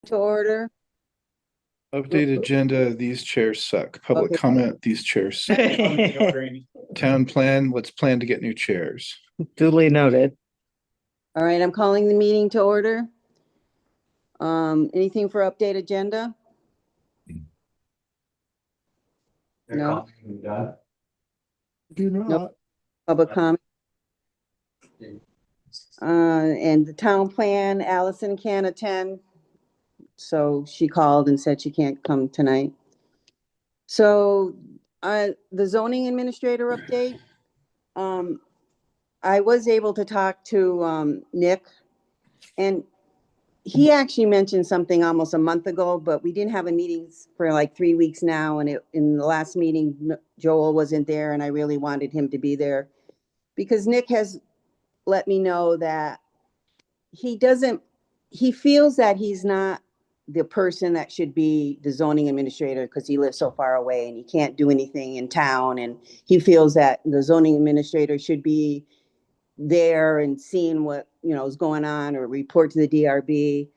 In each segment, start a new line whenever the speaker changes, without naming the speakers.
To order.
Update agenda, these chairs suck. Public
Okay.
comment, these chairs suck. Town plan, let's plan to get new chairs.
Duly noted.
All right, I'm calling the meeting to order. Anything for update agenda? No.
Do
No
not.
public comment. And the town plan, Allison can't attend, so she called and said she can't come tonight. So, the zoning administrator update. Um, I was able to talk to, Nick, and he actually mentioned something almost a month ago, but we didn't have a meeting for like 3 weeks now. And in the last meeting, Joel wasn't there, and I really wanted him to be there because Nick has let me know that he doesn't, he feels that he's not the person that should be the zoning administrator because he lives so far away and he can't do anything in town. And he feels that the zoning administrator should be there and seeing what, is going on or report to the DRB.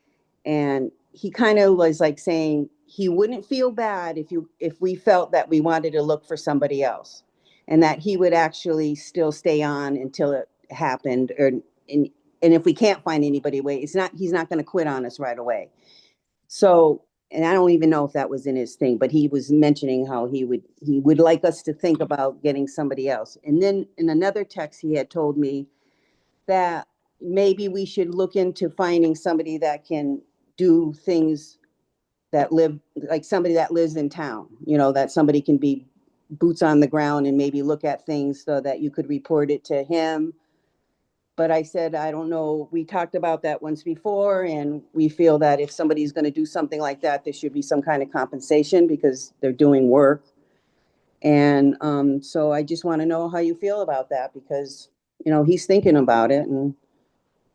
And he kind of was like saying he wouldn't feel bad if we felt that we wanted to look for somebody else, and that he would actually still stay on until it happened. And if we can't find anybody, he's not going to quit on us right away. So, and I don't even know if that was in his thing, but he was mentioning how he would like us to think about getting somebody else. And then in another text, he had told me that maybe we should look into finding somebody that can do things that live, like somebody that lives in town, that somebody can be boots on the ground and maybe look at things so that you could report it to him. But I said, I don't know. We talked about that once before, and we feel that if somebody's going to do something like that, there should be some kind of compensation because they're doing work. And so I just want to know how you feel about that because, he's thinking about it, and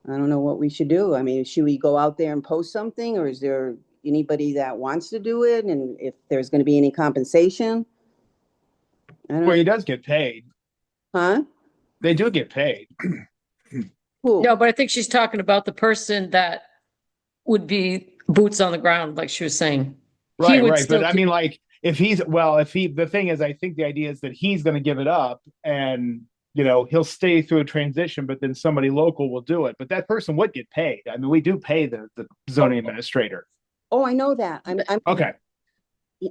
I don't know what we should do. I mean, should we go out there and post something, or is there anybody that wants to do it? And if there's going to be any compensation? I don't
Well,
know.
he does get paid.
Huh?
They do get paid.
Who?
No, but I think she's talking about the person that would be boots on the ground, like she was saying. He
Right,
would
right. But
still
I
keep,
mean, like, the thing is, I think the idea is that he's going to give it up and, he'll stay through a transition, but then somebody local will do it. But that person would get paid. I mean, we do pay the zoning administrator.
Oh, I know that.
Okay.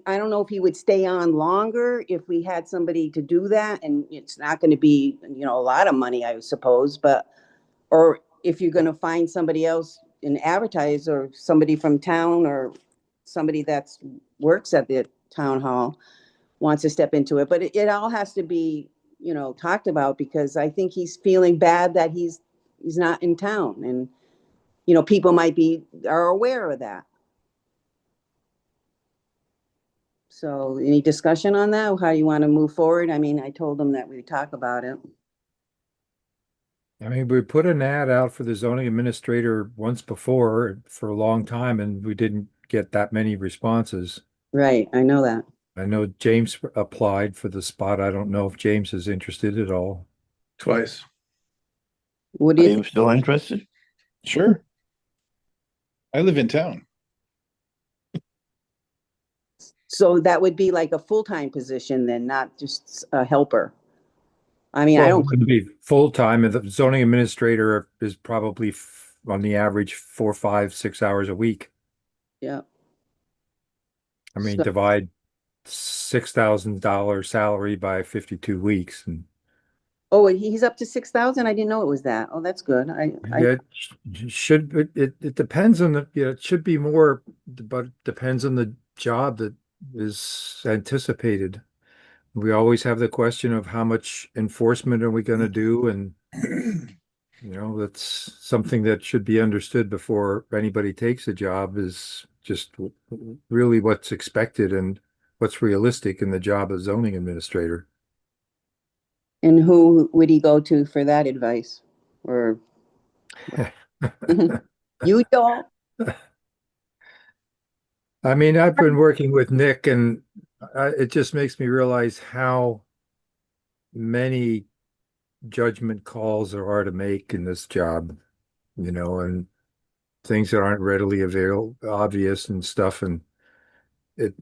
I don't know if he would stay on longer if we had somebody to do that, and it's not going to be, a lot of money, I suppose, but, or if you're going to find somebody else and advertise, or somebody from town, or somebody that's works at the town hall wants to step into it. But it all has to be, talked about because I think he's feeling bad that he's not in town, and, people are aware of that. So any discussion on that, how you want to move forward? I mean, I told them that we would talk about it.
I mean, we put an ad out for the zoning administrator once before for a long time, and we didn't get that many responses.
Right, I know that.
I know James applied for the spot. I don't know if James is interested at all.
Twice.
What do
Are
you
you
think?
still interested?
Sure. I live in town.
So that would be like a full-time position then, not just a helper. I mean, I
Well,
don't,
it would be full-time, and the zoning administrator is probably on the average 4, 5, 6 hours a week.
yeah.
I mean,
So,
divide $6,000 salary by 52 weeks, and
oh, he's up to 6,000? I didn't know it was that. Oh, that's good.
yeah, it depends on it should be more, but it depends on the job that is anticipated. We always have the question of how much enforcement are we going to do, and that's something that should be understood before anybody takes a job, is just really what's expected and what's realistic in the job of zoning administrator.
And who would he go to for that advice? Or you don't?
I mean, I've been working with Nick, and it just makes me realize how many judgment calls there are to make in this job, and things that aren't readily obvious and stuff. And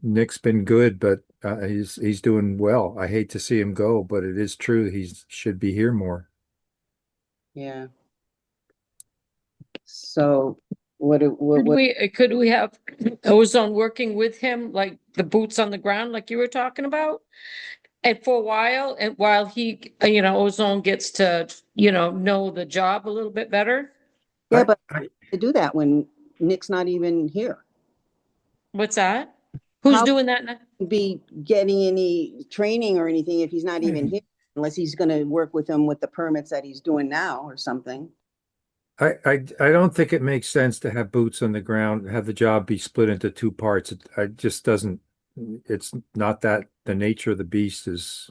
Nick's been good, but he's doing well. I hate to see him go, but it is true he should be here more.
Yeah. So
Could we have Ozone working with him, like the boots on the ground, like you were talking about? And for a while, and while he, Ozone gets to, know the job a little bit better?
yeah, but
I,
to do that when Nick's not even here.
What's that? Who's
How-
doing that now?
Be getting any training or anything if he's not even here, unless he's gonna work with him with the permits that he's doing now or something.
I don't think it makes sense to have boots on the ground, have the job be split into two parts. It just doesn't, it's not that the nature of the beast is.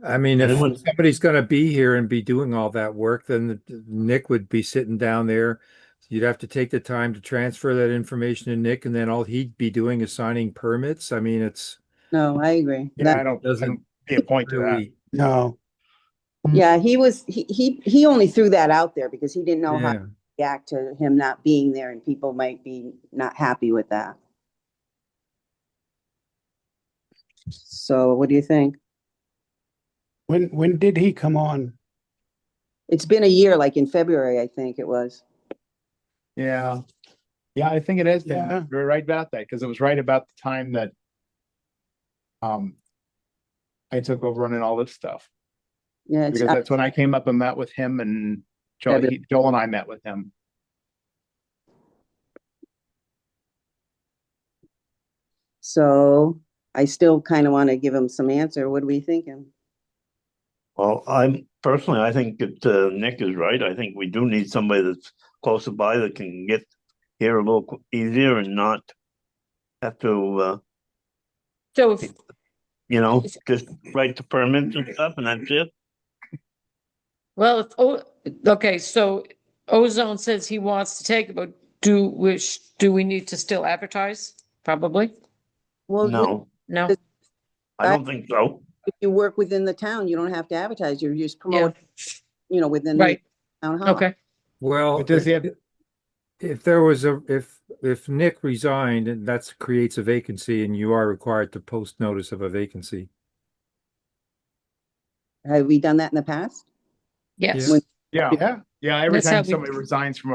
I mean, if somebody's going to be here and be doing all that work, then Nick would be sitting down there. You'd have to take the time to transfer that information to Nick, and then all he'd be doing is signing permits. I mean, it's
No, I agree.
Yeah,
That-
I don't
doesn't
see a point to that.
really,
No,
yeah, he only threw that out there because he didn't know how
yeah.
to react to him not being there, and people might be not happy with that. So what do you think?
when did he come on?
It's been a year, like in February, I think it was.
Yeah. Yeah, I think it has been.
Yeah.
You're right about that, because it was right about the time that I took over running all this stuff.
Yeah, it's,
Because that's when I came up and met with him, and Joel, Joel and I met with him.
so I still kind of want to give him some answer. What are we thinking?
Well, I think that Nick is right. I think we do need somebody that's closer by that can get here a little easier and not have to,
So if,
just write the permits and stuff, and that's it.
well, okay, so Ozone says he wants to take it, but do we need to still advertise? Probably.
Well,
No,
No?
I don't think so.
if you work within the town, you don't have to advertise. You're just
Yeah,
promoting, within
right.
the town hall.
Okay.
Well,
But does he have-
if there was if Nick resigned, and that creates a vacancy, and you are required to post notice of a vacancy.
Have we done that in the past?
Yes.
When-
Yeah. Every
That's how
time
we-
somebody resigns from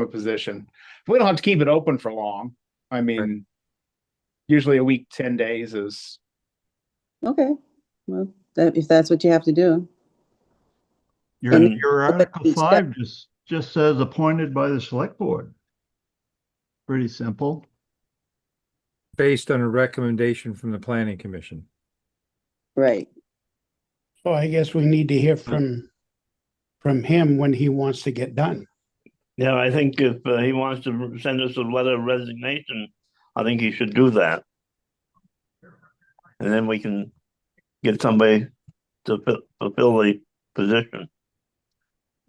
a position, we don't have to keep it open for long. I mean, usually a week, 10 days is.
Okay, well, if that's what you have to do.
And-
Your Article
But-
5 just says appointed by the select board. Pretty simple.
Based on a recommendation from the planning commission.
Right.
So I guess we need to hear from him when he wants to get done.
Yeah, I think if he wants to send us a letter of resignation, I think he should do that. And then we can get somebody to fulfill the position.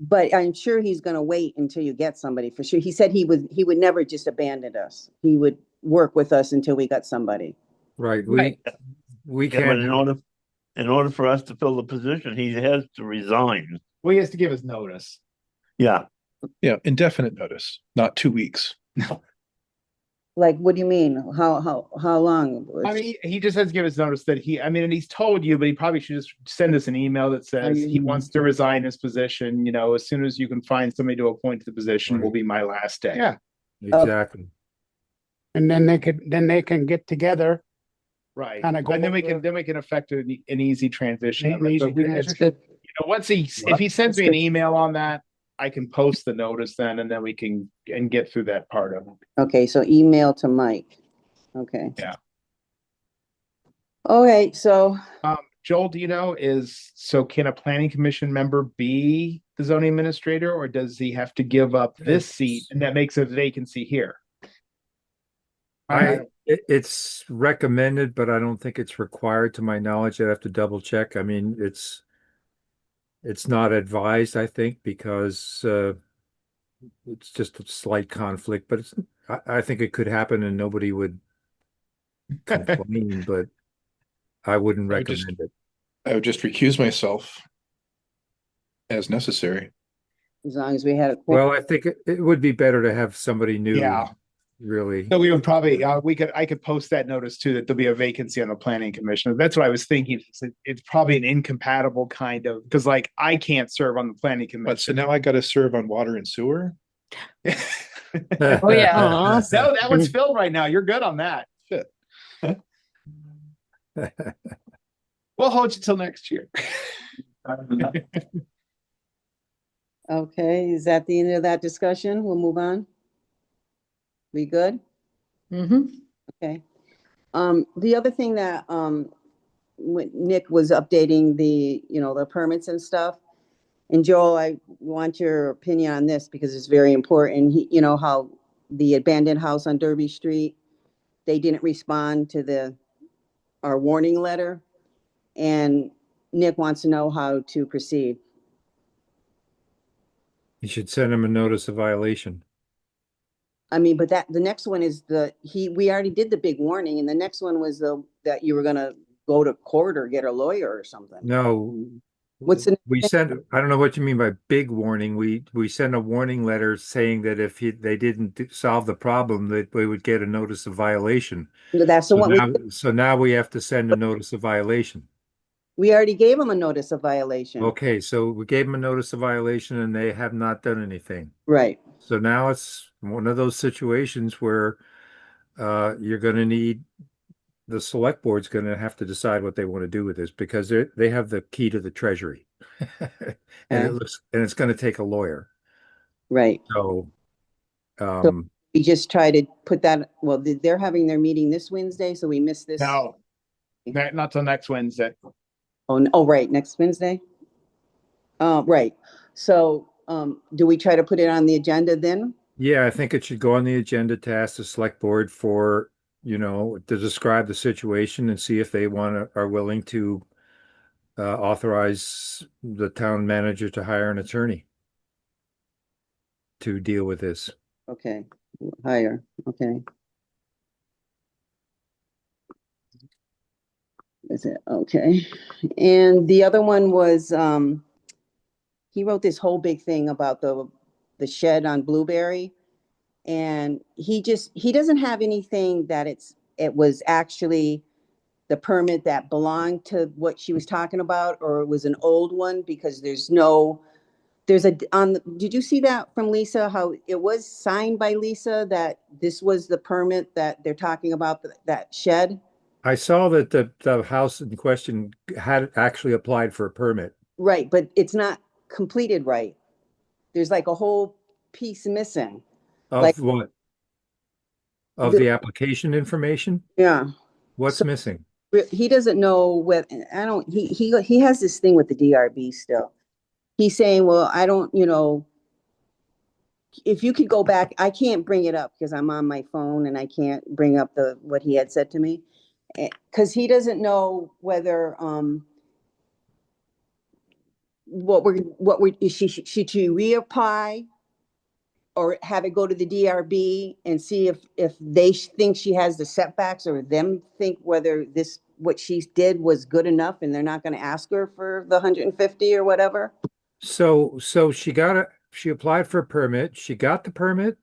But I'm sure he's gonna wait until you get somebody for sure. He said he would never just abandon us. He would work with us until we got somebody.
Right.
Right.
We
Yeah, but
can't.
in order for us to fill the position, he has to resign.
Well, he has to give us notice.
Yeah,
Yeah, indefinite notice, not 2 weeks.
Like, what do you mean? How long?
I mean, he just has to give us notice that and he's told you, but he probably should just send us an email that says he wants to resign his position. As soon as you can find somebody to appoint to the position will be my last day.
Yeah.
Exactly.
And then they can get together.
Right.
Kinda go
And then we
over-
can effect an easy transition.
An easy
But we-
That's good.
if he sends me an email on that, I can post the notice then, and then we can get through that part of it.
Okay, so email to Mike. Okay.
Yeah.
Okay, so
Joel, do you know, can a planning commission member be the zoning administrator, or does he have to give up this seat and that makes a vacancy here?
It's recommended, but I don't think it's required to my knowledge. I'd have to double check. I mean, it's not advised, I think, because it's just a slight conflict, but I think it could happen and nobody would complain, but I wouldn't
I would just-
recommend it.
I would just recuse myself as necessary.
as long as we had a.
Well, I think it would be better to have somebody new.
Yeah.
Really.
So we would probably, I could post that notice too, that there'll be a vacancy on the planning commission. That's what I was thinking. It's probably an incompatible kind of, because like I can't serve on the planning
But so
commission.
now I got to serve on water and sewer.
Oh, yeah.
No, that one's filled right now. You're good on that.
Shit.
We'll hold you till next year.
Okay, is that the end of that discussion? We'll move on. We good?
Mm-hmm.
Okay. The other thing that, when Nick was updating the, the permits and stuff. And Joel, I want your opinion on this because it's very important. How the abandoned house on Derby Street, they didn't respond to our warning letter. And Nick wants to know how to proceed.
You should send him a notice of violation.
I mean, but the next one is we already did the big warning, and the next one was that you were gonna go to court or get a lawyer or something.
No.
We
sent, I don't know what you mean by big warning. We sent a warning letter saying that if they didn't solve the problem, that we would get a notice of violation.
That's the one.
So now we have to send a notice of violation.
We already gave them a notice of violation.
Okay, so we gave them a notice of violation and they have not done anything.
Right.
So now it's one of those situations where you're going to need, the select board's going to have to decide what they want to do with this because they have the key to the treasury. And it's going to take a lawyer.
Right.
So
we just try to put that, well, they're having their meeting this Wednesday, so we missed this.
No, not till next Wednesday.
Oh, right, next Wednesday. Right. So, do we try to put it on the agenda then?
yeah, I think it should go on the agenda to ask the select board for, to describe the situation and see if they are willing to authorize the town manager to hire an attorney to deal with this.
Okay, hire, okay. Is it, okay. And the other one was, he wrote this whole big thing about the shed on Blueberry. And he doesn't have anything that it was actually the permit that belonged to what she was talking about, or it was an old one, because did you see that from Lisa, how it was signed by Lisa that this was the permit that they're talking about, that shed?
I saw that the house in question had actually applied for a permit.
Right, but it's not completed right. There's like a whole piece missing.
Of what? Of the application information?
Yeah.
What's missing?
He doesn't know what, he has this thing with the DRB still. He's saying, well, I don't, if you could go back, I can't bring it up because I'm on my phone and I can't bring up what he had said to me. Because he doesn't know whether, should she reapply or have it go to the DRB and see if they think she has the setbacks, or them think whether what she did was good enough and they're not going to ask her for the 150 or whatever.
So she applied for a permit. She got the permit.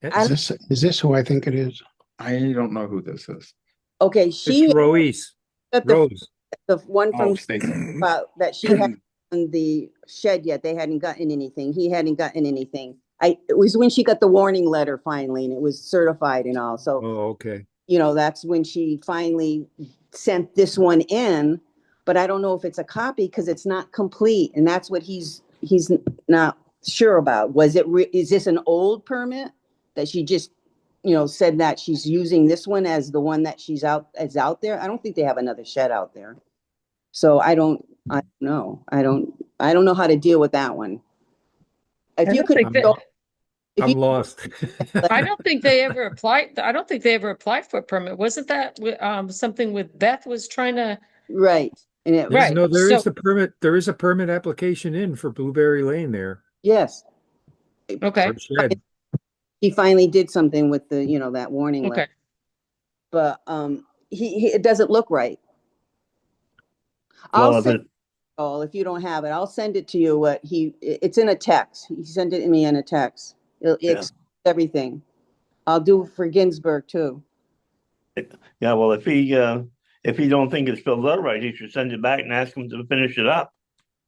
Is this who I think it is?
I don't know who this is.
Okay,
It's Rose.
The one from that she hadn't on the shed yet. They hadn't gotten anything. He hadn't gotten anything. It was when she got the warning letter finally, and it was certified and all. So,
okay.
That's when she finally sent this one in. But I don't know if it's a copy because it's not complete, and that's what he's not sure about. Is this an old permit that she just said that she's using this one as the one that is out there? I don't think they have another shed out there. So I don't know. I don't know how to deal with that one. If you could,
I'm lost.
I don't think they ever applied. I don't think they ever applied for a permit. Wasn't that something with Beth was trying to?
Right. And
No, is a permit. There is a permit application in for Blueberry Lane there.
Yes.
Okay.
He finally did something with that warning letter. But it doesn't look right.
Well,
Joel, if you don't have it, I'll send it to you. It's in a text. He sent it to me in a text. It
Yeah.
explains everything. I'll do for Ginsburg too.
Yeah, well, if he don't think it's filled out right, he should send it back and ask him to finish it up.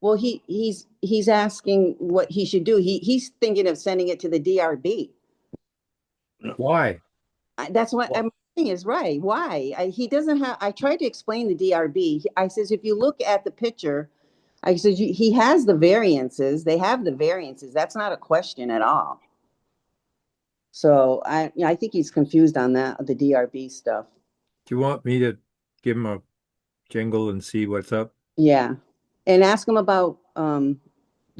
Well, he's asking what he should do. He's thinking of sending it to the DRB.
Why?
That's what I'm saying is right. Why? He doesn't have, I tried to explain the DRB. I says, if you look at the picture, I said, he has the variances. They have the variances. That's not a question at all. So I think he's confused on that, the DRB stuff.
Do you want me to give him a jingle and see what's up?
Yeah. And ask him about,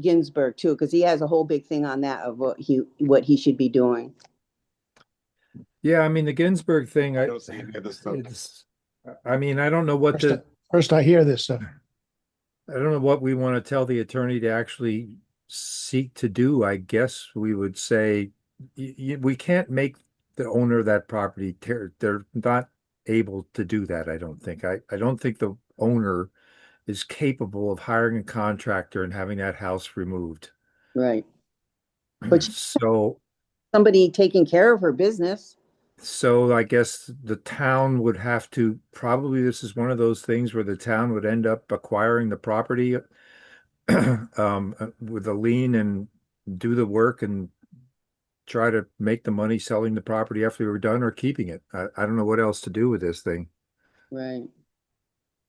Ginsburg too, because he has a whole big thing on that of what he should be doing.
Yeah, I mean, the Ginsburg thing,
I don't see any of this stuff.
I mean, I don't know what
First I hear this stuff.
I don't know what we want to tell the attorney to actually seek to do. I guess we would say we can't make the owner of that property they're not able to do that, I don't think. I don't think the owner is capable of hiring a contractor and having that house removed.
Right. But
So
somebody taking care of her business.
So I guess the town would have to, probably this is one of those things where the town would end up acquiring the property with a lien and do the work and try to make the money selling the property after we were done or keeping it. I don't know what else to do with this thing.
Right.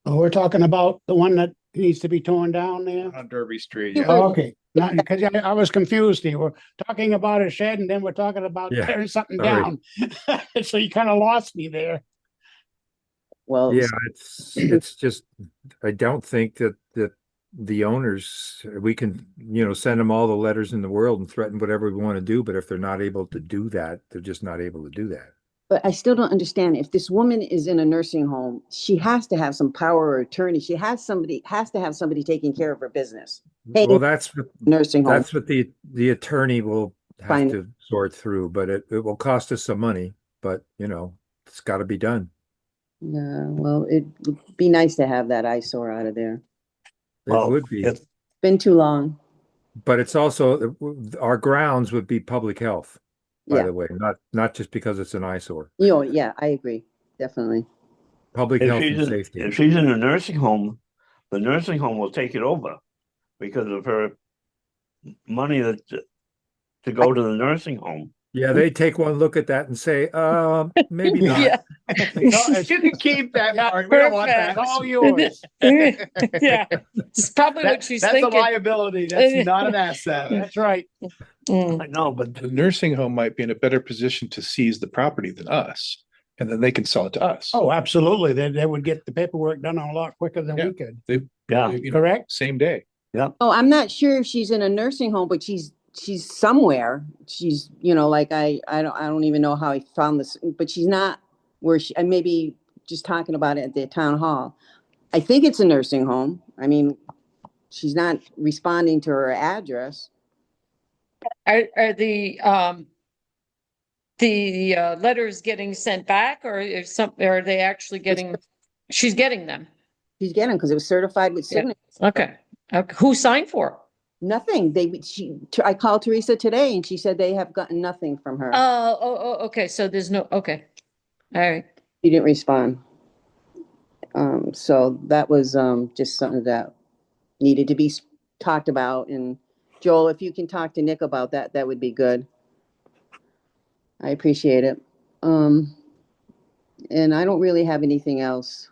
Oh, we're talking about the one that needs to be torn down there?
On Derby Street,
Yeah.
yeah.
Oh, okay, not, because I was confused here. We're talking about a shed and then we're talking about
Yeah,
tearing something
sorry.
down. So you kind of lost me there.
Well,
Yeah, it's just, I don't think that the owners, we can, send them all the letters in the world and threaten whatever we want to do, but if they're not able to do that, they're just not able to do that.
but I still don't understand. If this woman is in a nursing home, she has to have some power of attorney. She has to have somebody taking care of her business. Hey,
Well, that's
nursing home.
what the attorney will have
Fine.
to sort through, but it will cost us some money, but it's got to be done.
Yeah, well, it'd be nice to have that eyesore out of there.
It
Well,
would be,
if-
Been too long.
but it's also, our grounds would be public health, by
Yeah.
the way, not just because it's an eyesore.
Yeah, I agree. Definitely.
Public health and
If
safety.
she's in a nursing home, the nursing home will take it over because of her money to go to the nursing home.
Yeah, they take one look at that and say, maybe not.
Yeah.
You can keep that part. We don't want that.
It's all yours.
Yeah, it's probably what she's
That's
thinking.
a liability. That's not an asset.
That's right.
Mm.
I know, but
The nursing home might be in a better position to seize the property than us, and then they can sell it to us.
Oh, absolutely. They would get the paperwork done a lot quicker than
Yeah.
we could.
yeah,
Correct?
Same day.
Oh, I'm not sure if she's in a nursing home, but she's somewhere. She's, like I don't even know how I found this, but she's not where I maybe just talking about it at the town hall. I think it's a nursing home. I mean, she's not responding to her address.
Are the letters getting sent back, or are they actually getting? She's getting them.
She's getting because it was certified with
Yeah.
signature.
Okay. Who signed for it?
Nothing. I called Teresa today and she said they have gotten nothing from her.
Okay. So there's no, okay. All right.
She didn't respond. So that was just something that needed to be talked about. And Joel, if you can talk to Nick about that, that would be good. I appreciate it. And I don't really have anything else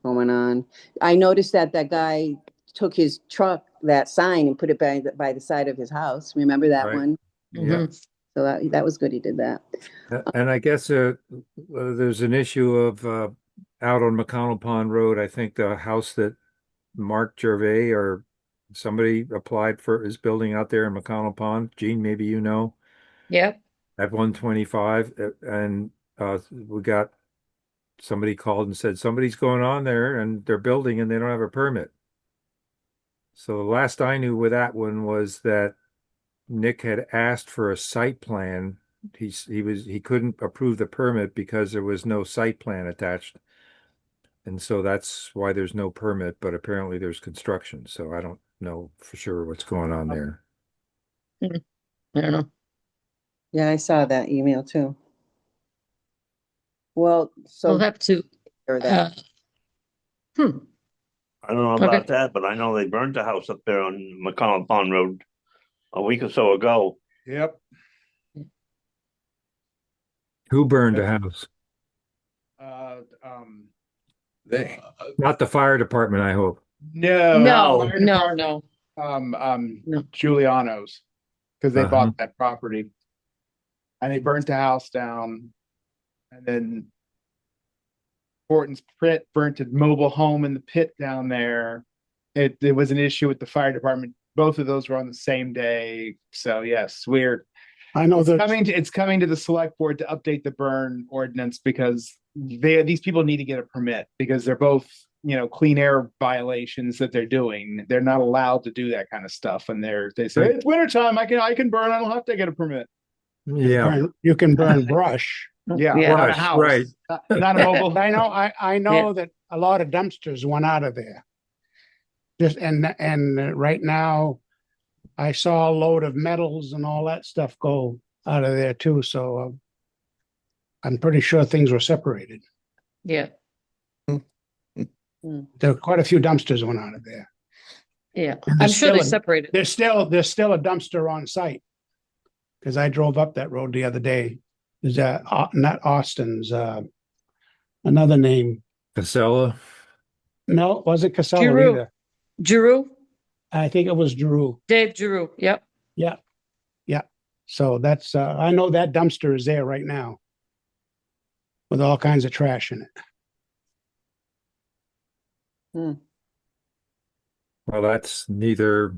going on. I noticed that guy took his truck, that sign, and put it by the side of his house. Remember that
Right.
one?
Yeah.
So that was good. He did that.
And I guess there's an issue of out on McConnell Pond Road. I think the house that Mark Gervais or somebody applied for is building out there in McConnell Pond. Gene, maybe
Yep.
at 125, and we got somebody called and said somebody's going on there and they're building and they don't have a permit. So the last I knew with that one was that Nick had asked for a site plan. He couldn't approve the permit because there was no site plan attached. And so that's why there's no permit, but apparently there's construction. So I don't know for sure what's going on there.
I don't know.
Yeah, I saw that email too. Well,
We'll
so
have to,
or that,
hmm,
I don't know
Okay.
about that, but I know they burnt a house up there on McConnell Pond Road a week or so ago.
Yep.
Who burned a house?
Uh, um,
They.
Not the fire department, I hope.
no,
no,
fire
no,
department,
no, No.
Giuliano's, because they
Uh-huh.
bought that property. And they burnt the house down. And then Horton's Pit burnt a mobile home in the pit down there. It was an issue with the fire department. Both of those were on the same day. So yes,
I know
it's
that,
coming to the select board to update the burn ordinance because these people need to get a permit because they're both, clean air violations that they're doing. They're not allowed to do that kind of stuff. And they say,
Right.
it's wintertime, I can burn, I don't have to get a permit.
Yeah.
you can burn brush.
Yeah,
Yeah.
not a
Brush,
house.
right.
Not a mobile.
I know that a lot of dumpsters went out of there. Just and right now, I saw a load of metals and all that stuff go out of there too. So I'm pretty sure things were separated.
yeah,
There are quite a few dumpsters went out of there.
yeah.
And
I'm
there's
sure they
still a-
separated.
There's still a dumpster on site because I drove up that road the other day. There's not Austin's, another name.
Casella.
No, it wasn't Casella
Giroux.
either.
Giroux,
I think it was Drew.
Dave Giroux, yep.
Yeah. Yeah. So that's, I know that dumpster is there right now with all kinds of trash in it.
Well, that's neither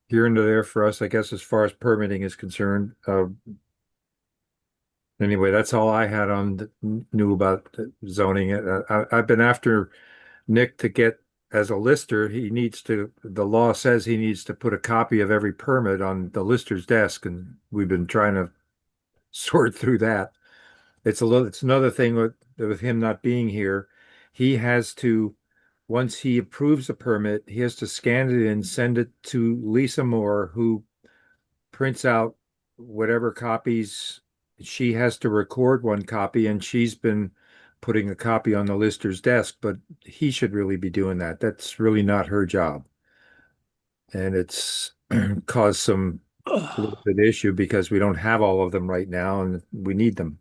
here nor there for us, I guess, as far as permitting is concerned. Anyway, that's all I had knew about zoning. I've been after Nick to get as a lister. The law says he needs to put a copy of every permit on the lister's desk, and we've been trying to sort through that. It's another thing with him not being here. He has to, once he approves a permit, he has to scan it and send it to Lisa Moore, who prints out whatever copies. She has to record one copy, and she's been putting a copy on the lister's desk, but he should really be doing that. That's really not her job. And it's caused some little bit issue because we don't have all of them right now and we need them.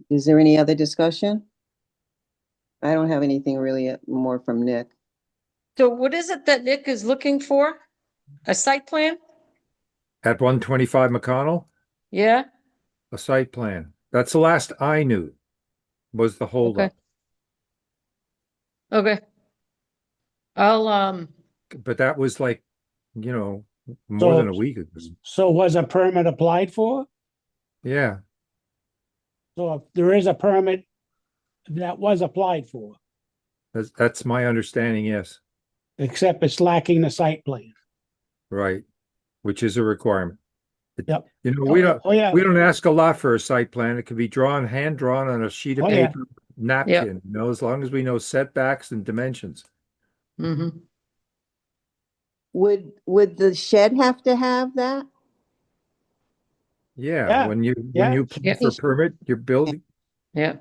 is there any other discussion? I don't have anything really more from Nick.
So what is it that Nick is looking for? A site plan?
At 125 McConnell,
Yeah,
a site plan. That's the last I knew was the holdup.
okay. I'll,
But that was like, more
So-
than a week ago.
So was a permit applied for?
Yeah.
So if there is a permit that was applied for,
That's my understanding, yes.
except it's lacking the site plan.
Right. Which is a requirement.
Yep.
We don't
Oh, yeah.
we don't ask a lot for a site plan. It can be hand drawn on a sheet of
Oh, yeah.
paper, napkin, as long as we know setbacks and dimensions.
mhm.
Would the shed have to have that?
Yeah,
Yeah.
when you
Yeah.
apply
Yeah.
for permit, you're building.
Yeah,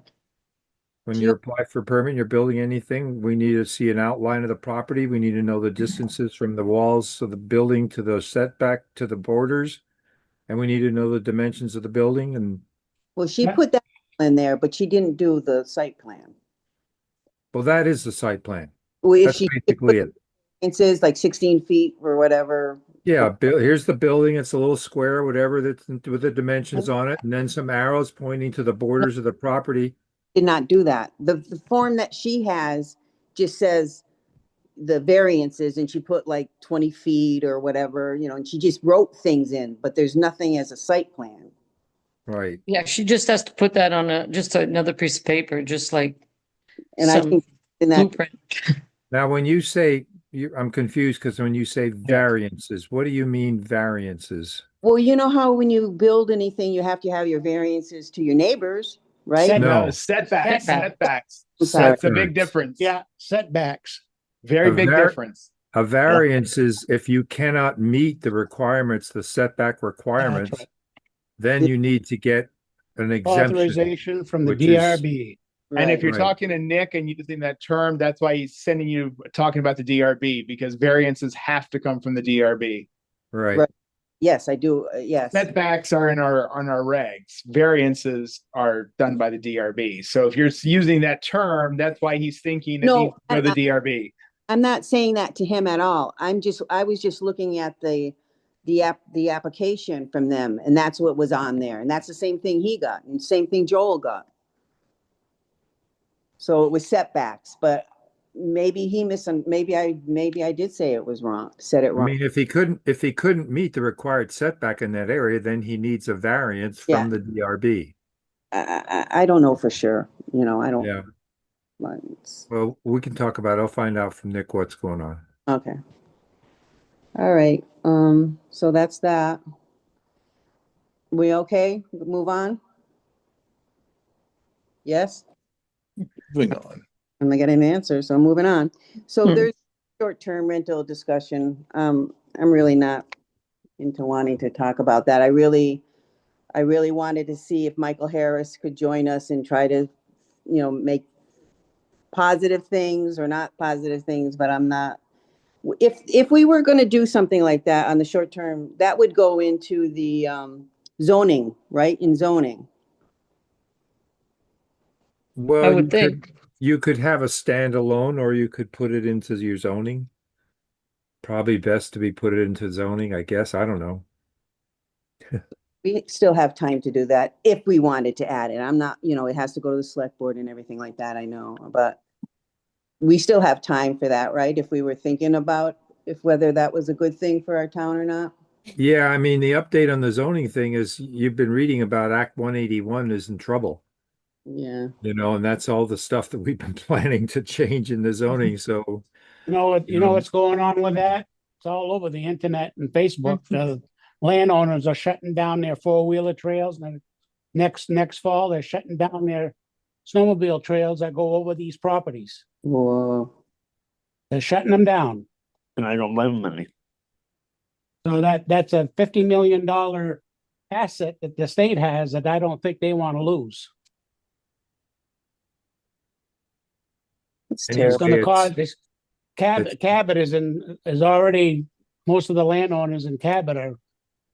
When
Do
you
you-
apply for permit, you're building anything. We need to see an outline of the property. We need to know the distances from the walls of the building to the setback to the borders. And we need to know the dimensions of the building and,
Well, she
Yeah.
put that in there, but she didn't do the site plan.
well, that is the site plan.
Well, if
That's
she
basically it.
it says like 16 feet or whatever.
Yeah, here's the building. It's a little square, whatever, that's with the dimensions on it, and then some arrows pointing to the borders of the property.
Did not do that. The form that she has just says the variances, and she put like 20 feet or whatever, and she just wrote things in, but there's nothing as a site plan.
Right.
yeah, she just has to put that on just another piece of paper, just like
And I
some
think in that,
blueprint.
Now, when you say I'm confused because when you say variances, what do you mean variances?
Well, you know how when you build anything, you have to have your variances to your neighbors, right?
No.
Setbacks.
Setbacks.
I'm sorry.
That's a big
Setbacks.
difference.
Yeah, setbacks.
Very
A
big
var-
difference.
A variance is if you cannot meet the requirements, the setback
That's
requirements,
right.
then you need to get an exemption,
Authorization from the
which is
DRB.
And if
Right.
you're
Right.
talking to Nick and using that term, that's why he's sending you talking about the DRB, because variances have to come from the DRB.
right.
Right. Yes, I do. Yes.
Setbacks are in our regs. Variances are done by the DRB. So if you're using that term, that's why he's thinking it
No,
needs to go to the DRB.
I'm not saying that to him at all. I was just looking at the application from them, and that's what was on there. And that's the same thing he got, and same thing Joel got. So it was setbacks, but maybe maybe I did say it was wrong, said it
I
wrong.
mean, if he couldn't meet the required setback in that area, then he needs a variance
Yeah.
from the DRB.
I don't know for sure. You know, I don't.
Yeah.
But it's-
Well, we can talk about it. I'll find out from Nick what's going on.
Okay. All right. So that's that. We okay? Move on? Yes?
Moving on.
I'm not getting an answer, so I'm moving on. So
Hmm.
there's short-term rental discussion. I'm really not into wanting to talk about that. I really wanted to see if Michael Harris could join us and try to, make positive things or not positive things, but I'm not. If we were going to do something like that on the short term, that would go into the zoning, right? In zoning.
Well,
I would think.
you could have a standalone or you could put it into your zoning. Probably best to be put it into zoning, I guess. I don't know.
We still have time to do that if we wanted to add it. I'm not, it has to go to the select board and everything like that, I know, but we still have time for that, right? If we were thinking about whether that was a good thing for our town or not.
Yeah, I mean, the update on the zoning thing is you've been reading about Act 181 is in trouble,
Yeah.
and that's all the stuff that we've been planning to change in the zoning. So,
You know what's going on with that? It's all over the internet and Facebook. The landowners are shutting down their four-wheeler trails, and next fall they're shutting down their snowmobile trails that go over these properties.
Whoa.
They're shutting them down.
And I don't blame them any.
So that's a $50 million asset that the state has that I don't think they want to lose.
It's
Anyway,
It's
terrible.
going to
it's-
cause this. Cabot is already, most of the landowners in Cabot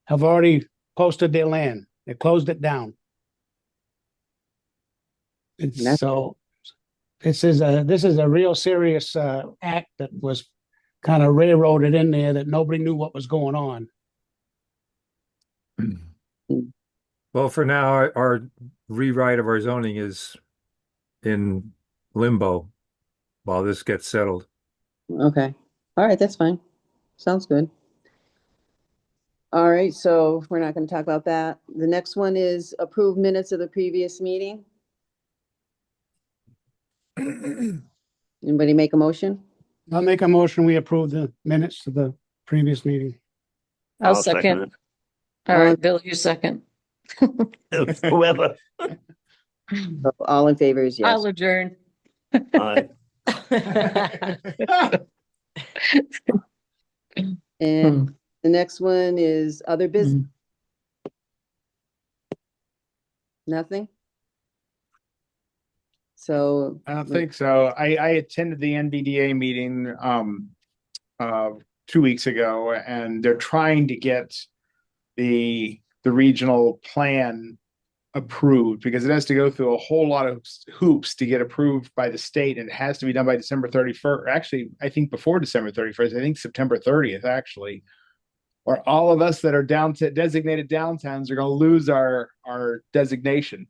have already posted their land. They closed it down.
That's-
So this is a real serious act that was kind of railroaded in there that nobody knew what was going on.
Well, for now, our rewrite of our zoning is in limbo while this gets settled.
Okay. All right, that's fine. Sounds good. All right, so we're not going to talk about that. The next one is approved minutes of the previous meeting. Anybody make a motion?
I'll make a motion. We approve the minutes to the previous meeting.
I'll second. All right, Bill, you second.
it. Whoever.
So all in favor is yes.
I'll adjourn.
Aye.
And the next one is other business. Nothing? So.
I don't think so. I attended the NVDA meeting 2 weeks ago, and they're trying to get the regional plan approved because it has to go through a whole lot of hoops to get approved by the state, and it has to be done by December 31st. Actually, I think before December 31st. I think September 30th, actually. Or all of us that are designated downtowns are going to lose our designation.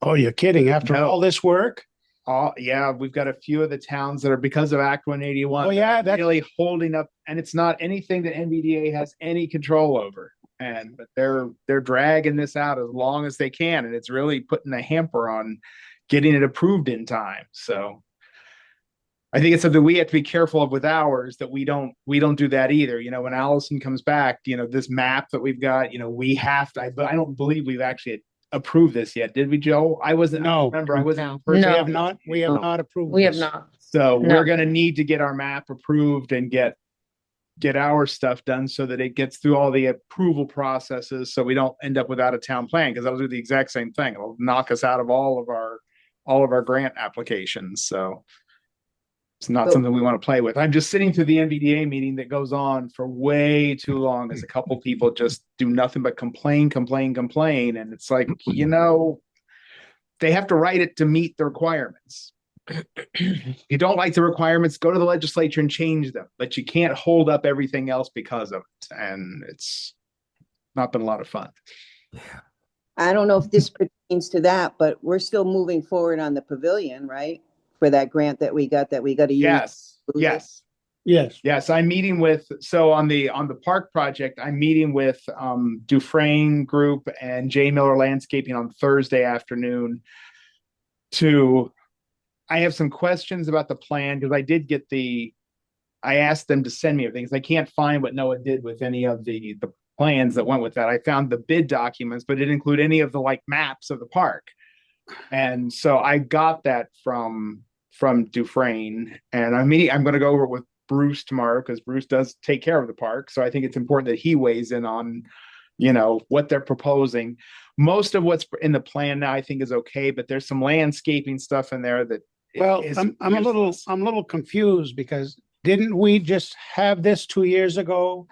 Oh, you're kidding. After
No.
all this work?
Yeah, we've got a few of the towns that are because of Act 181.
Oh, yeah, that's
really holding up, and it's not anything that NVDA has any control over. But they're dragging this out as long as they can, and it's really putting a hamper on getting it approved in time. So I think it's something we have to be careful of with ours, that we don't do that either. When Allison comes back, this map that we've got, we have to, but I don't believe we've actually approved this yet. Did we, Joe? I wasn't,
No.
remember, I wasn't.
No.
We
No.
have not, approved
We have
this.
not.
So
No.
we're going to need to get our map approved and get our stuff done so that it gets through all the approval processes, so we don't end up without a town plan, because that'll do the exact same thing. It'll knock us out of all of our grant applications. So it's not something we want to play with. I'm just sitting through the NVDA meeting that goes on for way too long, as a couple people just do nothing but complain. And it's like, they have to write it to meet the requirements. If you don't like the requirements, go to the legislature and change them, but you can't hold up everything else because of it. And it's not been a lot of fun.
I don't know if this pertains to that, but we're still moving forward on the pavilion, right? For that grant that we got to use.
Yes. I'm meeting with, so on the park project, I'm meeting with Dufresne Group and J Miller Landscaping on Thursday afternoon. I have some questions about the plan, because I asked them to send me everything, because I can't find what Noah did with any of the plans that went with that. I found the bid documents, but it didn't include any of the maps of the park. And so I got that from Dufresne, and I'm going to go over it with Bruce tomorrow, because Bruce does take care of the park. So I think it's important that he weighs in on, what they're proposing. Most of what's in the plan now, I think, is okay, but there's some landscaping stuff in there that.
Well, I'm a little confused, because didn't we just have this 2 years ago?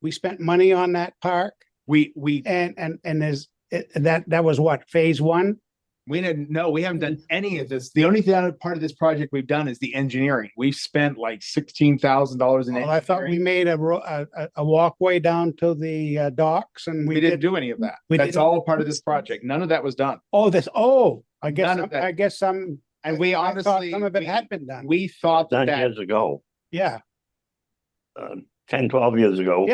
We spent money on that park.
We
that was what, phase one?
We haven't done any of this. The only part of this project we've done is the engineering. We've spent like $16,000 in engineering.
I thought we made a walkway down to the docks, and
we didn't do any of that. That's all part of this project. None of that was done.
I guess
and we honestly,
some of it had been done.
We thought
done years ago.
Yeah.
10, 12 years ago.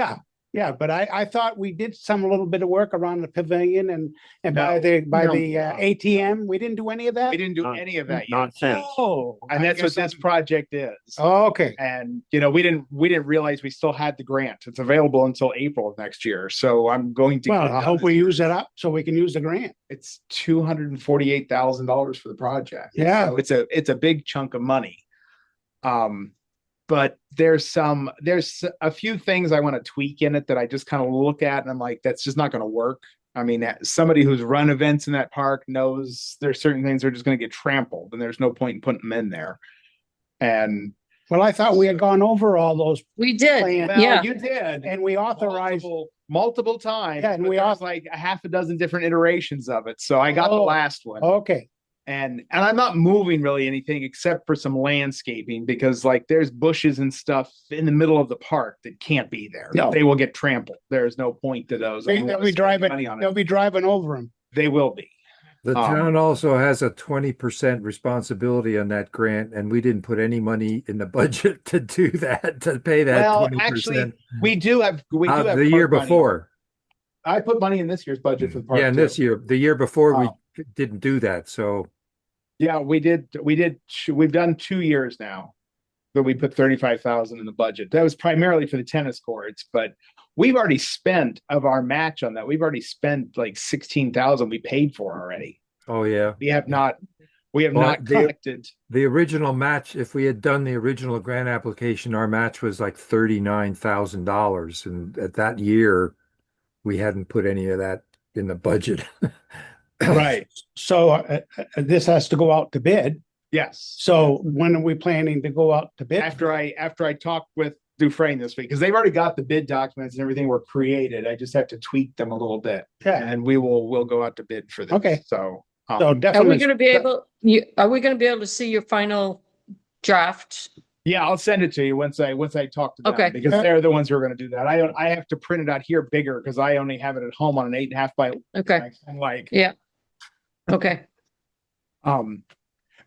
Yeah, but I thought we did a little bit of work around the pavilion and by the ATM. We didn't do any of that.
We didn't do any of that yet.
Not since.
And that's what this project is.
Oh, okay.
And we didn't realize we still had the grant. It's available until April of next year. So I'm going to.
Well, I hope we use it up so we can use the grant.
It's $248,000 for the project.
Yeah,
so it's a big chunk of money. But there's a few things I want to tweak in it that I just kind of look at and I'm like, that's just not going to work. I mean, somebody who's run events in that park knows there's certain things that are just going to get trampled, and there's no point in putting them in there. And
well, I thought we had gone over all those.
We did.
Plans.
Yeah,
you did,
and we authorized
multiple times.
Yeah, and we
also like a half a dozen different iterations of it. So I got the last one.
Okay.
And I'm not moving really anything except for some landscaping, because there's bushes and stuff in the middle of the park that can't be there.
No.
They will get trampled. There's no point to those.
They'll be driving over them.
They will be.
The town also has a 20% responsibility on that grant, and we didn't put any money in the budget to do that, to pay that 20%.
Actually, we do have
the year before.
I put money in this year's budget for the park.
Yeah, and the year before we didn't do that. So
yeah, we did. We've done 2 years now that we put 35,000 in the budget. That was primarily for the tennis courts, but we've already spent of our match on that. We've already spent like 16,000 we paid for already.
Oh yeah.
We have not collected
the original match. If we had done the original grant application, our match was like $39,000. And at that year, we hadn't put any of that in the budget.
Right.
So this has to go out to bid.
Yes.
So when are we planning to go out to bid?
After I talked with Dufresne this week, because they've already got the bid documents and everything were created. I just have to tweak them a little bit.
Yeah.
And we'll go out to bid for this.
Okay.
So
definitely.
Are we going to be able to see your final draft?
Yeah, I'll send it to you once I talk to them.
Okay.
Because they're the ones who are going to do that. I have to print it out here bigger because I only have it at home on an 8.5 by.
Okay.
Yeah.
Okay.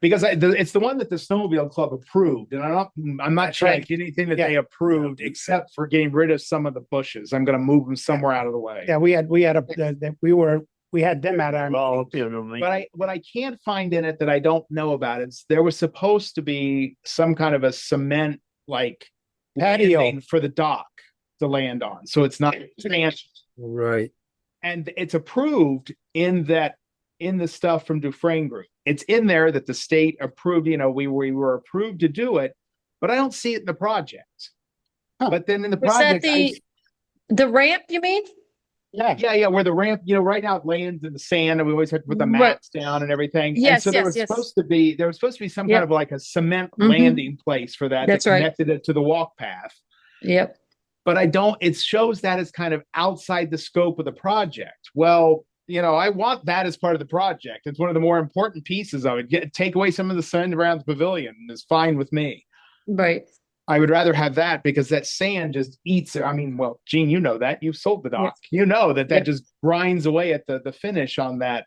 Because it's the one that the snowmobile club approved, and I'm not trying to get anything that they approved except for getting rid of some of the bushes. I'm going to move them somewhere out of the way.
Yeah, we We had them at our,
All up here to me.
But what I can't find in it that I don't know about is there was supposed to be some kind of a cement like
Patio.
landing for the dock to land on. So it's not sand.
Right.
And it's approved in the stuff from Dufresne Group. It's in there that the state approved, we were approved to do it, but I don't see it in the project.
Huh.
But then in the
Was that
project,
the ramp, you mean?
yeah,
where the ramp, right now it lands in the sand and we always have to put the
Right.
mats down and everything. And
Yes,
so there
yes,
was
yes.
supposed to be some
Yep.
kind of like a cement
Mhm.
landing place for that
That's
that
right.
connected it to the walk path.
Yep.
But it shows that as kind of outside the scope of the project. Well, I want that as part of the project. It's one of the more important pieces of it. Take away some of the sand around the pavilion is fine with me.
Right.
I would rather have that because that sand just eats it. I mean, well, Gene, you know that. You've sold the dock.
Yes.
You know that
Yep.
just grinds away at the finish on that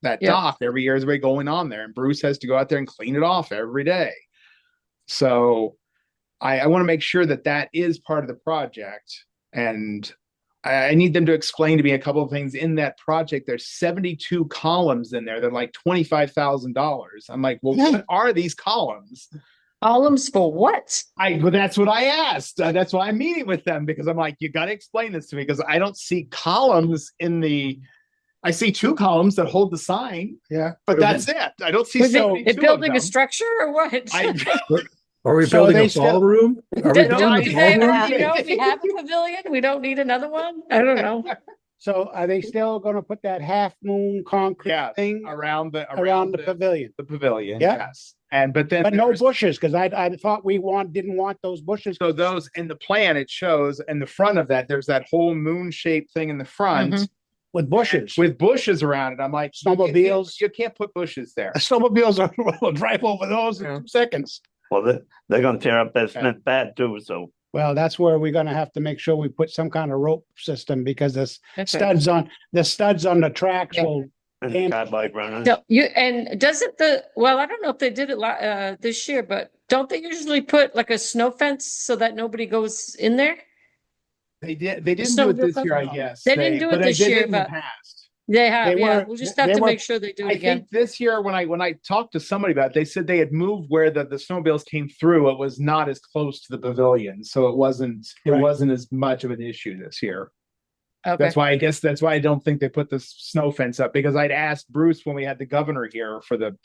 Yep.
dock every year as we're going on there. And Bruce has to go out there and clean it off every day. So I want to make sure that is part of the project. And I need them to explain to me a couple of things in that project. There's 72 columns in there. They're like $25,000. I'm like, well, what are these columns?
Columns for what?
Well, that's what I asked. That's why I'm meeting with them because I'm like, you got to explain this to me because I don't see columns I see 2 columns that hold the sign.
Yeah.
But that's it. I don't see
Was
72
it
of
building
them.
a structure or what?
Are we
So
building
they
a
still-
ballroom? Are we
Did
building
I
a
they
didn't
already
ballroom?
know.
we have a pavilion? We don't need another one? I don't know.
So are they still gonna put that half moon concrete
Yes,
thing
around the
pavilion?
the pavilion.
Yeah.
Yes. But then
But no
there's-
bushes, because I thought didn't want those bushes.
So those in the plan it shows in the front of that there's that whole moon shaped thing in the front
Mhm.
With bushes.
with bushes around it. I'm like
Snowmobiles.
You can't put bushes there.
Snowmobiles will drive over those in 2 seconds.
Well, they're gonna tear up that cement pad too, so.
Well, that's where we're gonna have to make sure we put some kind of rope system because the
That's right.
studs on the tracks
Yeah.
will.
And
And-
carbide runners.
No, doesn't I don't know if they did it this year, but don't they usually put like a snow fence so that nobody goes in there?
They didn't do
Snowmobile
it this year, I
festival.
guess.
They didn't do it
but
this
they did
year,
in the
but-
past.
They have,
They
yeah.
were-
We'll just have
they
to
were-
make sure they do it
I
again.
think this year when I talked to somebody about it, they said they had moved where the snowmobiles came through. It was not as close to the pavilion, so it wasn't
Right.
as much of an issue this year.
Okay.
That's why I don't think they put the snow fence up because I'd asked Bruce when we had the governor here for the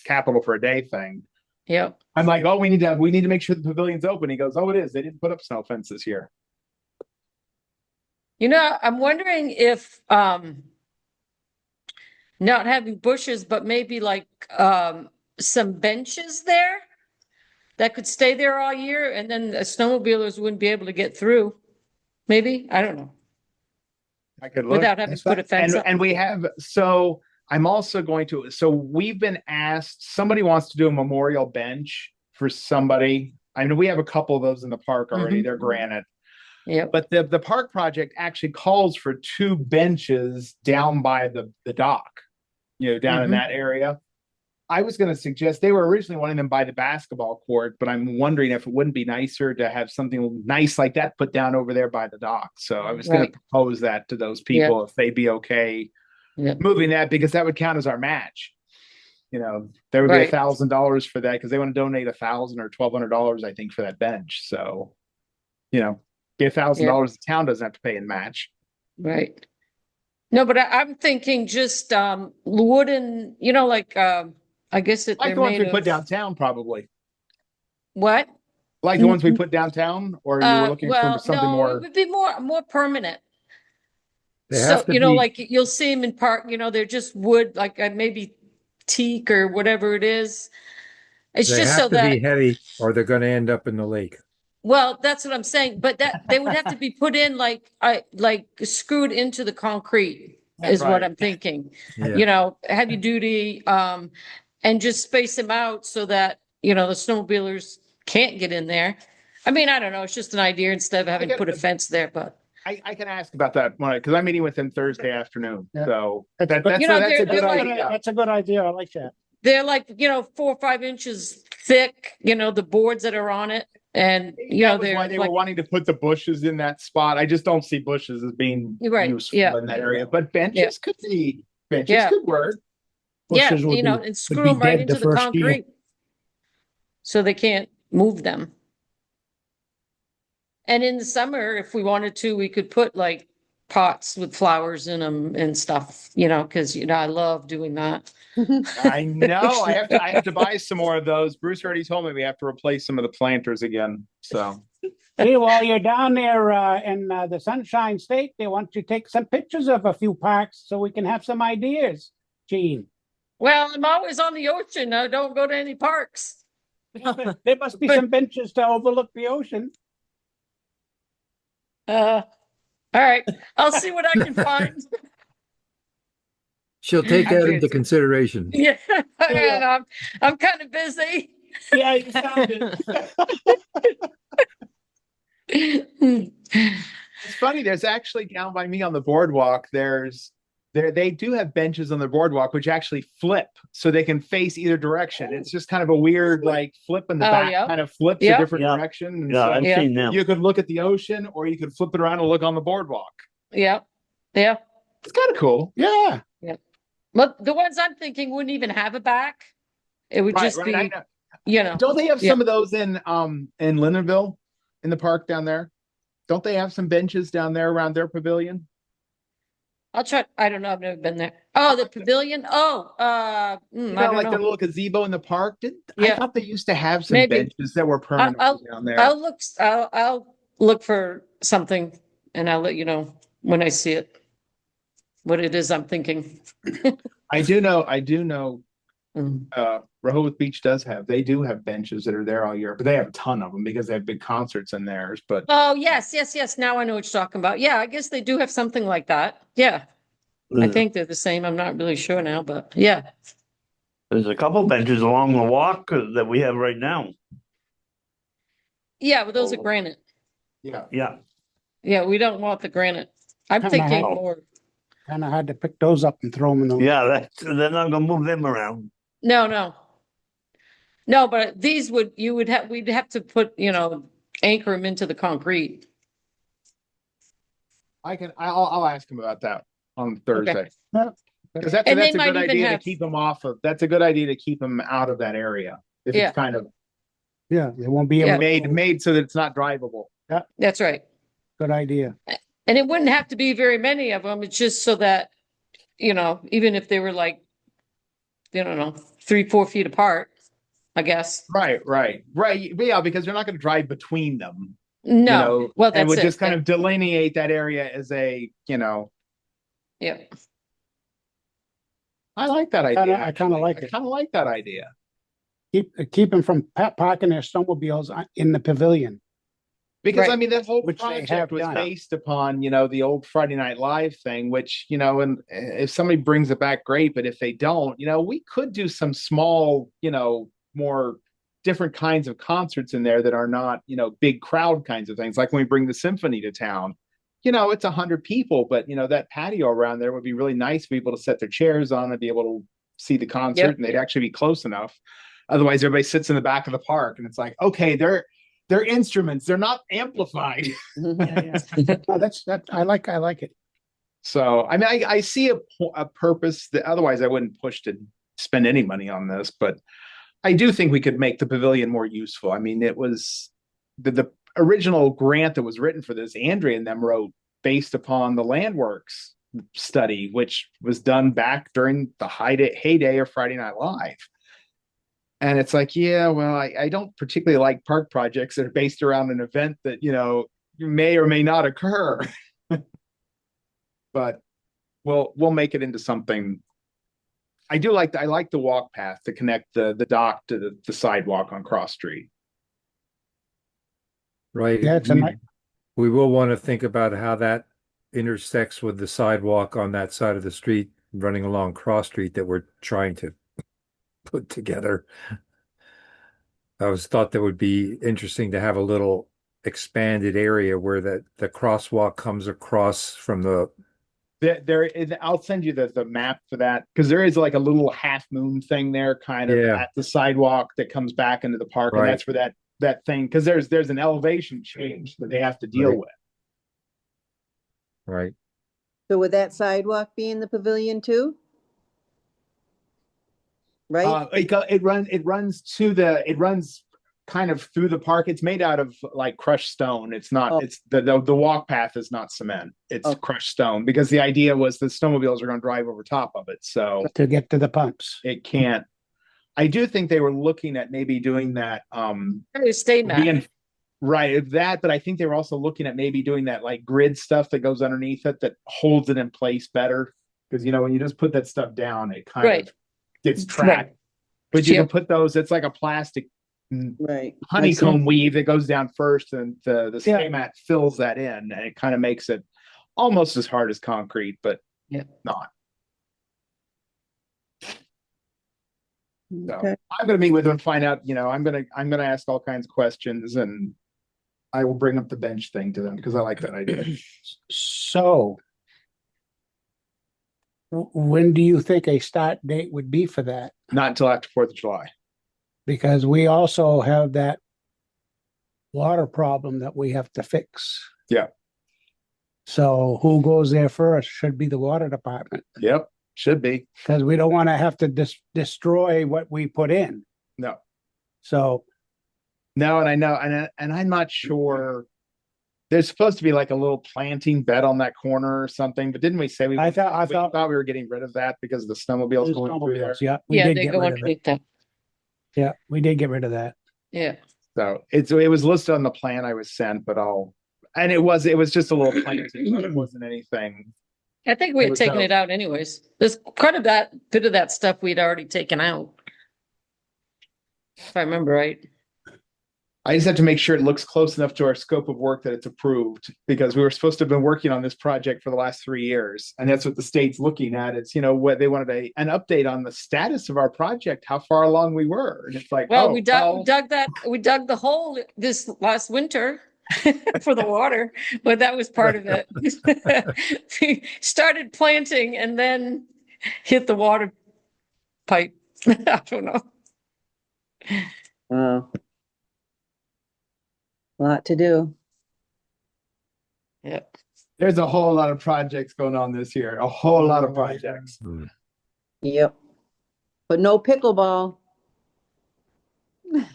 capital for a day thing.
Yep.
I'm like, oh, we need to make sure the pavilion's open. He goes, oh, it is. They didn't put up snow fence this year.
I'm wondering if not having bushes, but maybe like some benches there that could stay there all year and then the snowmobilers wouldn't be able to get through. Maybe, I don't know,
I could look.
without having to put a fence up.
And we have, so I'm also going to, so we've been asked, somebody wants to do a memorial bench for somebody. I know we have a couple of those in the park already.
Mhm.
They're granite.
Yep.
But the park project actually calls for 2 benches down by the dock, down in
Mhm.
that area. I was going to suggest they were originally wanting them by the basketball court, but I'm wondering if it wouldn't be nicer to have something nice like that put down over there by the dock. So I was going
Right.
to propose that to those people if they'd be okay
Yep.
moving that because that would count as our match. There would be
Right.
$1,000 for that because they want to donate $1,000 or $1,200, I think, for that bench. So, be $1,000 the town doesn't have to pay in match.
Right. No, but I'm thinking just wooden, I guess that
Like
they're
the ones
made
we put
of
downtown, probably.
what?
Like the ones we put downtown, or you were looking for something
no,
more.
it would be more permanent.
They
So,
have to be,
like you'll see them in park, they're just wood, like maybe teak or whatever it is. It's
they
just so
have to be
that,
heavy or they're gonna end up in the lake.
well, that's what I'm saying, but that they would have to be put in like screwed into the concrete is what
Right.
I'm thinking.
Yeah.
Heavy duty, and just space them out so that, the snowmobilers can't get in there. I mean, I don't know, it's just an idea instead of having to put a fence there, but.
I can ask about that one because I'm meeting with them Thursday afternoon.
Yeah.
So
That's
that's
good.
that's a
they're
good
like-
idea.
That's a good idea. I like that.
They're like, 4 or 5 inches thick, the boards that are on it. And, you
That
know,
was why
they're
they were
like,
wanting to put the bushes in that spot. I just don't see bushes as being
Right,
useful
yeah.
in that area, but benches
Yeah.
could work.
yeah,
Bushes would
you know,
be-
and
would
screw
be
them right
dead the
into the
first year.
concrete. So they can't move them. And in the summer, if we wanted to, we could put like pots with flowers in them and stuff, you know, because, you know, I love doing that.
I know. I have to buy some more of those. Bruce already told me we have to replace some of the planters again. So
See, while you're down there in the Sunshine State, they want you to take some pictures of a few parks so we can have some ideas, Gene.
Well, I'm always on the ocean. I don't go to any parks.
There must be some benches to overlook the ocean.
All right, I'll see what I can find.
She'll take that
Actually,
into
it's-
consideration.
Yeah, and
Yeah.
I'm kind of busy.
Yeah, you sounded.
It's funny. There's actually down by me on the boardwalk. They do have benches on the boardwalk which actually flip so they can face either direction. It's just kind of a weird like flip in the
Oh,
back,
yeah.
kind of flips
Yeah.
a different
Yeah.
direction. And
Yeah,
so
I've
Yeah.
seen them.
you could look at the ocean or you could flip it around and look on the boardwalk.
Yeah, yeah.
It's kind of cool.
Yeah.
But the ones I'm thinking wouldn't even have a back. It would just
I
be,
know.
you know.
Don't they have
Yeah.
some of those in Lindenville in the park down there? Don't they have some benches down there around their pavilion?
I'll try. I don't know. I've never been there. Oh, the pavilion. Oh,
You
I
know,
don't
like
know.
the little gazebo in the park. I
Yeah.
thought they used to have some
Maybe.
benches that were permanent
I'll-
down there.
I'll look for something and I'll let you know when I see it. What it is I'm thinking.
I do know
Mm.
Rehoboth Beach they do have benches that are there all year, but they have a ton of them because they have big concerts in theirs. But
Oh, yes. Now I know what you're talking about. Yeah, I guess they do have something like that. Yeah, I think they're the same. I'm not really sure now, but yeah.
There's a couple benches along the walk that we have right now.
Yeah, but those are
Oh.
granite.
yeah,
Yeah.
Yeah, we don't want the granite. I'm
Kinda
thinking
how-
more.
Kind of hard to pick those up and throw them in the.
Yeah, they're not gonna move them around.
No. No, but these we'd have to put, you know, anchor them into the concrete.
I'll ask him about that on Thursday.
Yeah.
Because that's
And they
a
might
good
even
idea to
have-
keep them off of. That's a good idea to keep them out of that area. If
Yeah.
it's kind of
Yeah, they won't be able.
Yeah.
to
made so that it's not drivable.
That's right.
Good idea.
And it wouldn't have to be very many of them. It's just so that, you know, even if they were like, I don't know, 3-4 feet apart, I guess.
Right. But yeah, because they're not going to drive between them.
No, well,
and
that's
would
it.
just kind of delineate that area as a,
Yeah.
I like that idea.
I kinda like
I
it.
kind of like that idea.
Keep them from parking their snowmobiles in the pavilion.
Because
Right.
I mean, that whole
Which they
project
have
was
done.
based upon, the old Friday Night Live thing, which, and if somebody brings it back, great. But if they don't, we could do some small, more different kinds of concerts in there that are not, big crowd kinds of things. Like when we bring the symphony to town, it's 100 people, but that patio around there would be really nice for people to set their chairs on and be able to see the concert,
Yep.
and they'd actually be close enough. Otherwise, everybody sits in the back of the park, and it's like, okay, they're instruments, they're not amplified.
No, I like it.
So, I mean, I see a purpose that otherwise I wouldn't push to spend any money on this, but I do think we could make the pavilion more useful. I mean, it was the original grant that was written for this, Andrea and them wrote based upon the Landworks study, which was done back during the heyday of Friday Night Live. And it's like, yeah, well, I don't particularly like park projects that are based around an event that, may or may not occur. But we'll make it into something. I like the walk path to connect the dock to the sidewalk on Cross Street.
Right.
Yeah, it's a nice.
We will want to think about how that intersects with the sidewalk on that side of the street running along Cross Street that we're trying to put together. I was thought that would be interesting to have a little expanded area where the crosswalk comes across from the.
There is. I'll send you the map for that, because there is like a little half moon thing there, kind of
Yeah.
at the sidewalk that comes back into the park,
Right.
and that's where that that thing, because there's an elevation change that they have to deal
Right.
with.
Right.
So would that sidewalk be in the pavilion too? Right?
It runs kind of through the park. It's made out of like crushed stone. It's not.
Oh.
It's the walk path is not cement. It's
Okay.
crushed stone, because the idea was the snowmobiles are going to drive over top of it. So
To get to the pumps.
it can't. I do think they were looking at maybe doing that.
Stay mad.
Right, that, but I think they were also looking at maybe doing that like grid stuff that goes underneath it that holds it in place better. Because when you just put that stuff down, it kind
Right.
of gets trapped.
Right.
But you
Yep.
can put those, it's like a plastic
Right.
honeycomb weave that goes down first, and the
Yeah.
stay mat fills that in, and it kind of makes it almost as hard as concrete, but
Yeah.
not. So
Okay.
I'm going to meet with them and find out. I'm going to ask all kinds of questions, and I will bring up the bench thing to them because I like that idea.
So when do you think a start date would be for that?
Not until after 4th of July.
Because we also have that water problem that we have to fix.
Yeah.
So who goes there first should be the water department,
Yep. Should be.
because we don't want to have to destroy what we put in.
No.
So
No, and I know, and I'm not sure. There's supposed to be like a little planting bed on that corner or something, but didn't we say
I thought
we were getting rid of that because of the snowmobiles
those
going through there?
snowmobiles, yeah, we
Yeah,
did
they
get
go
rid of it.
underneath that.
Yeah, we did get rid of that.
Yeah.
So it was listed on the plan I was sent, but it was just a little planting. It wasn't anything.
I think we
It
had
was
taken
out.
it out anyways. There's quite a bit of that stuff we'd already taken out. If I remember right.
I just have to make sure it looks close enough to our scope of work that it's approved, because we were supposed to have been working on this project for the last 3 years. And that's what the state's looking at. It's, what they wanted an update on the status of our project, how far along we were. And it's like,
Well, we dug the hole this last winter for the water, but that was part of it. We started planting and then hit the water pipe. I don't know.
Wow. Lot to do.
Yep.
there's a whole lot of projects going on this year, a whole lot of projects.
Yep. But no pickleball.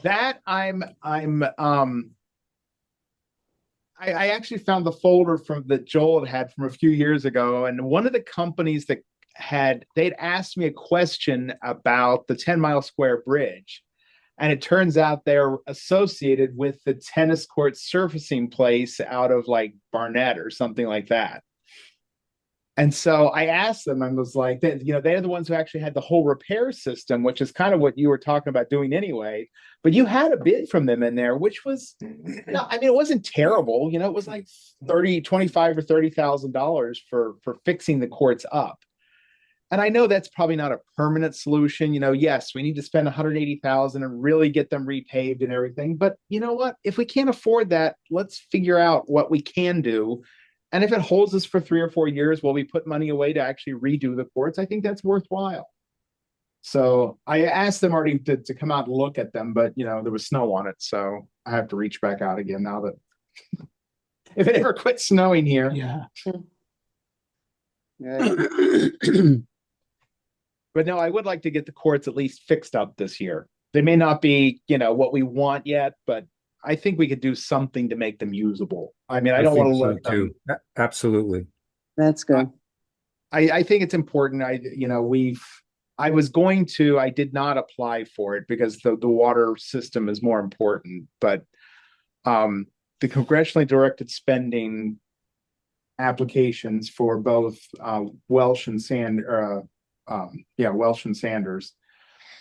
That I actually found the folder that Joel had from a few years ago, and one of the companies that they'd asked me a question about the 10 Mile Square Bridge, and it turns out they're associated with the tennis court surfacing place out of like Barnett or something like that. And so I asked them, and was like, they're the ones who actually had the whole repair system, which is kind of what you were talking about doing anyway. But you had a bid from them in there, which was, it wasn't terrible. It was like $25,000 or $30,000 for fixing the courts up. And I know that's probably not a permanent solution. Yes, we need to spend $180,000 and really get them repaved and everything. But you know what? If we can't afford that, let's figure out what we can do. And if it holds us for 3 or 4 years while we put money away to actually redo the courts, I think that's worthwhile. So I asked them already to come out and look at them, but there was snow on it. So I have to reach back out again now that if it ever quits snowing here.
Yeah.
Right.
But no, I would like to get the courts at least fixed up this year. They may not be, what we want yet, but I think we could do something to make them usable. I don't want to let them.
Absolutely.
That's good.
I think it's important. I did not apply for it because the water system is more important, but the congressionally directed spending applications for both Welsh and Sanders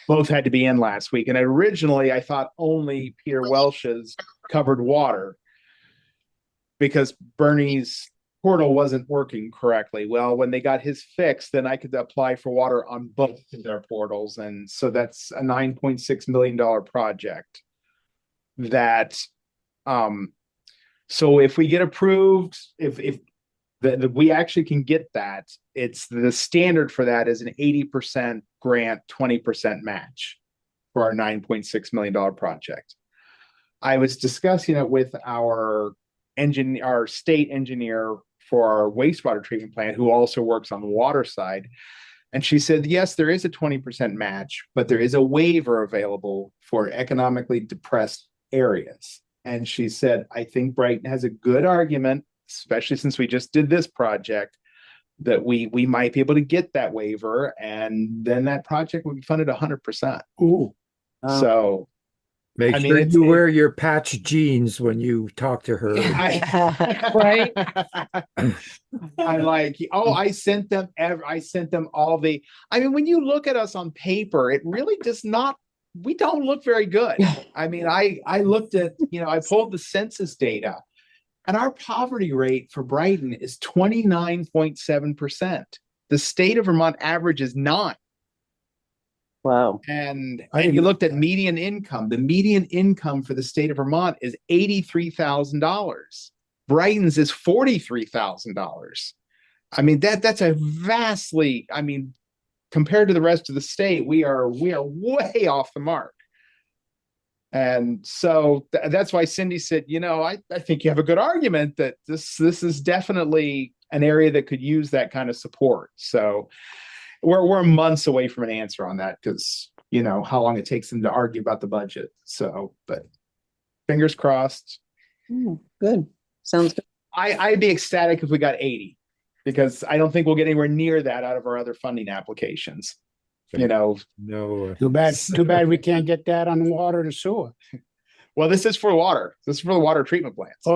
both had to be in last week. And originally I thought only Peter Welsh's covered water because Bernie's portal wasn't working correctly. Well, when they got his fixed, then I could apply for water on both of their portals. And so that's a $9.6 million project that, so if we get approved, if we actually can get that, it's the standard for that is an 80% grant, 20% match for our $9.6 million project. I was discussing it with our state engineer for our wastewater treatment plant, who also works on the water side. And she said, yes, there is a 20% match, but there is a waiver available for economically depressed areas. And she said, I think Brighton has a good argument, especially since we just did this project, that we might be able to get that waiver, and then that project would be funded 100%.
Ooh,
So
Make
I mean,
sure
it's-
you
it-
wear your patch jeans when you talk to her.
Right.
I'm like, oh, I sent them all the, I mean, when you look at us on paper, it really does not, we don't look very good. I mean, I looked at, I pulled the census data, and our poverty rate for Brighton is 29.7%. The state of Vermont average is 9.
Wow.
And you looked at median income. The median income for the state of Vermont is $83,000. Brighton's is $43,000. I mean, that's a vastly, I mean, compared to the rest of the state, we are way off the mark. And so that's why Cindy said, I think you have a good argument that this is definitely an area that could use that kind of support. So we're months away from an answer on that, because how long it takes them to argue about the budget. So, but fingers crossed.
Good. Sounds good.
I'd be ecstatic if we got 80, because I don't think we'll get anywhere near that out of our other funding applications.
No.
too bad we can't get that on water and sewer.
Well, this is for water. This is for the water treatment plants.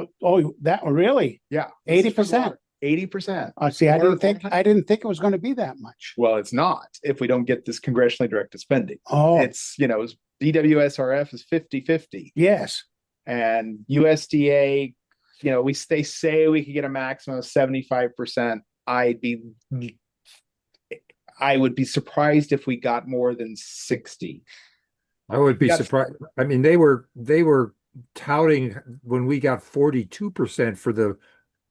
That really?
Yeah,
80%.
80%.
See, I didn't think it was going to be that much.
Well, it's not if we don't get this congressionally directed spending.
Oh,
It's, DWSRF is 50-50.
yes.
And USDA, they say we could get a maximum of 75%. I would be surprised if we got more than 60.
I would be
Yes.
surprised. I mean, they were touting when we got 42% for the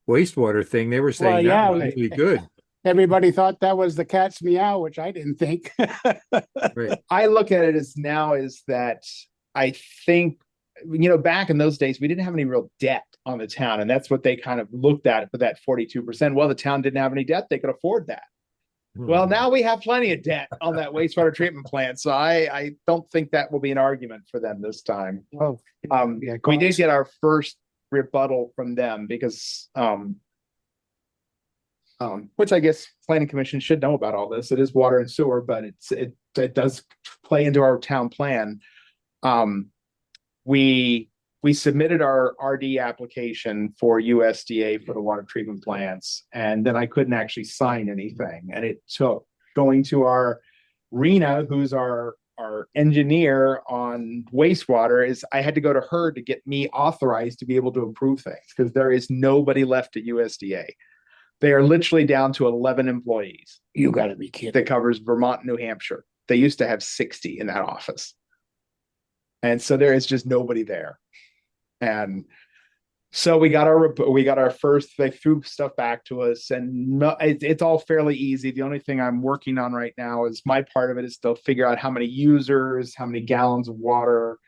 wastewater thing. They were saying that was really good.
Everybody thought that was the cat's meow, which I didn't think.
Right.
I look at it as that I think, back in those days, we didn't have any real debt on the town. And that's what they kind of looked at for that 42%. Well, the town didn't have any debt. They could afford that. Well, now we have plenty of debt on that wastewater treatment plant. So I don't think that will be an argument for them this time.
Oh,
We did get our first rebuttal from them, because which I guess planning commission should know about all this. It is water and sewer, but it does play into our town plan. We submitted our RD application for USDA for the water treatment plants, and then I couldn't actually sign anything. And it took going to our Rena, who's our engineer on wastewater, I had to go to her to get me authorized to be able to approve things, because there is nobody left at USDA. They are literally down to 11 employees.
you got to be kidding.
That covers Vermont and New Hampshire. They used to have 60 in that office. And so there is just nobody there. And so we got our first, they threw stuff back to us, and it's all fairly easy. The only thing I'm working on right now is my part of it is to figure out how many users, how many gallons of water,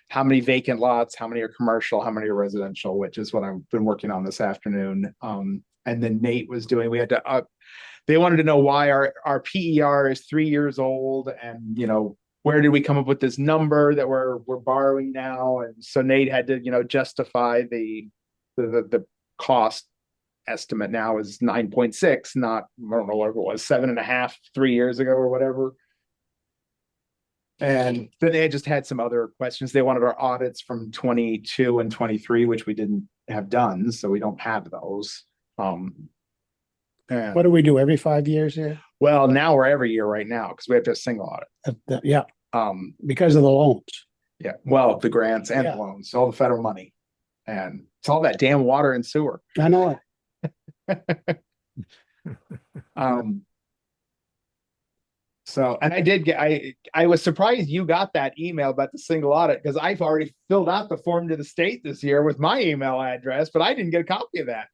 how many vacant lots, how many are commercial, how many are residential, which is what I've been working on this afternoon. And then Nate was doing, they wanted to know why our PER is 3 years old, and, where did we come up with this number that we're borrowing now? And so Nate had to, justify the cost estimate now is 9.6, not, I don't know what it was, 7.5, 3 years ago or whatever. And then they just had some other questions. They wanted our audits from 22 and 23, which we didn't have done, so we don't have those.
What do we do every 5 years here?
Well, now we're every year right now, because we have to have a single audit.
Yeah, because of the loans.
Yeah, well, the grants and the loans, all the federal money, and it's all that damn water and sewer.
I know it.
So, and I was surprised you got that email about the single audit, because I've already filled out the form to the state this year with my email address, but I didn't get a copy of that.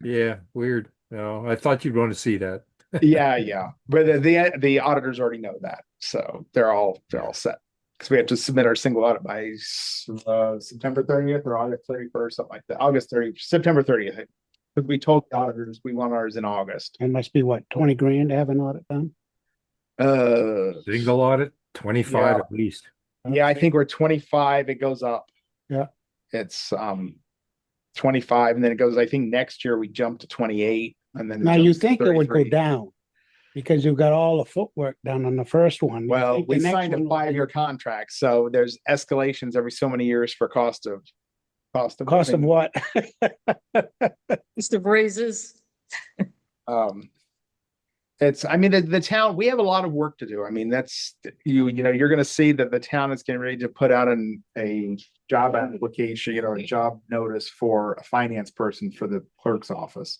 Yeah, weird. No, I thought you'd want to see that.
Yeah, but the auditors already know that, so they're all set. because we have to submit our single audit by September 30th or August 31st, something like that. September 30th. Because we told the auditors we want ours in August.
It must be what, 20 grand to have an audit done?
Single audit, 25
Yeah.
at least.
Yeah, I think we're 25. It goes up.
Yeah.
It's 25, and then it goes. I think next year we jump to 28, and then it
Now, you
jumps to
think it would go
33.
down because you've got all the footwork done on the first one. You
Well,
think
we
the next
signed a
one will be-
5-year contract, so there's escalations every so many years for cost of
Cost of
living.
what?
Just the raises.
It's, I mean, the town, we have a lot of work to do. I mean, that's, you know, you're gonna see that the town is getting ready to put out a job application, you know, a job notice for a finance person for the clerk's office.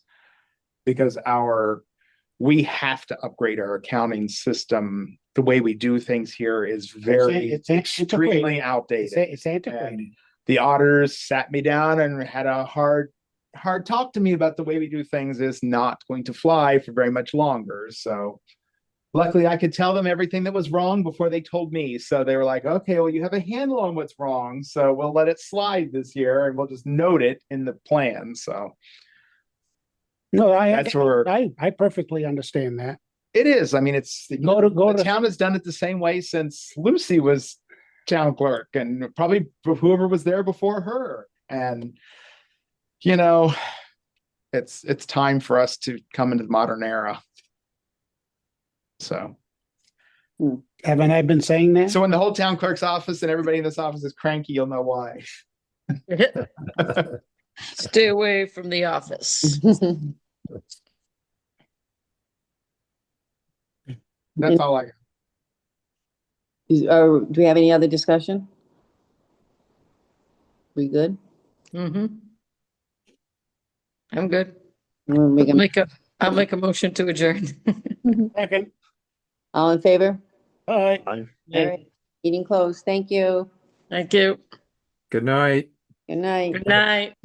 Because we have to upgrade our accounting system. The way we do things here is very
It's
extremely
antiquated.
outdated.
It's antiquated.
And the auditors sat me down and had a hard talk to me about the way we do things is not going to fly for very much longer. So luckily I could tell them everything that was wrong before they told me. So they were like, okay, well, you have a handle on what's wrong. So we'll let it slide this year and we'll just note it in the plan. So
No,
that's where
I perfectly understand that.
it is. I mean, it's
Go
the
to-
town has done it the same way since Lucy was town clerk and probably whoever was there before her. And you know, it's time for us to come into the modern era. So
Haven't I been saying that?
when the whole town clerk's office and everybody in this office is cranky, you'll know why.
Stay away from the office.
That's all I got.
Do we have any other discussion? We good?
I'm good.
We'll make a-
I'll make a motion to adjourn.
Second.
All in favor?
All right.
All right. Meeting closed. Thank you.
Thank you.
Good night.
Good night.
Good night.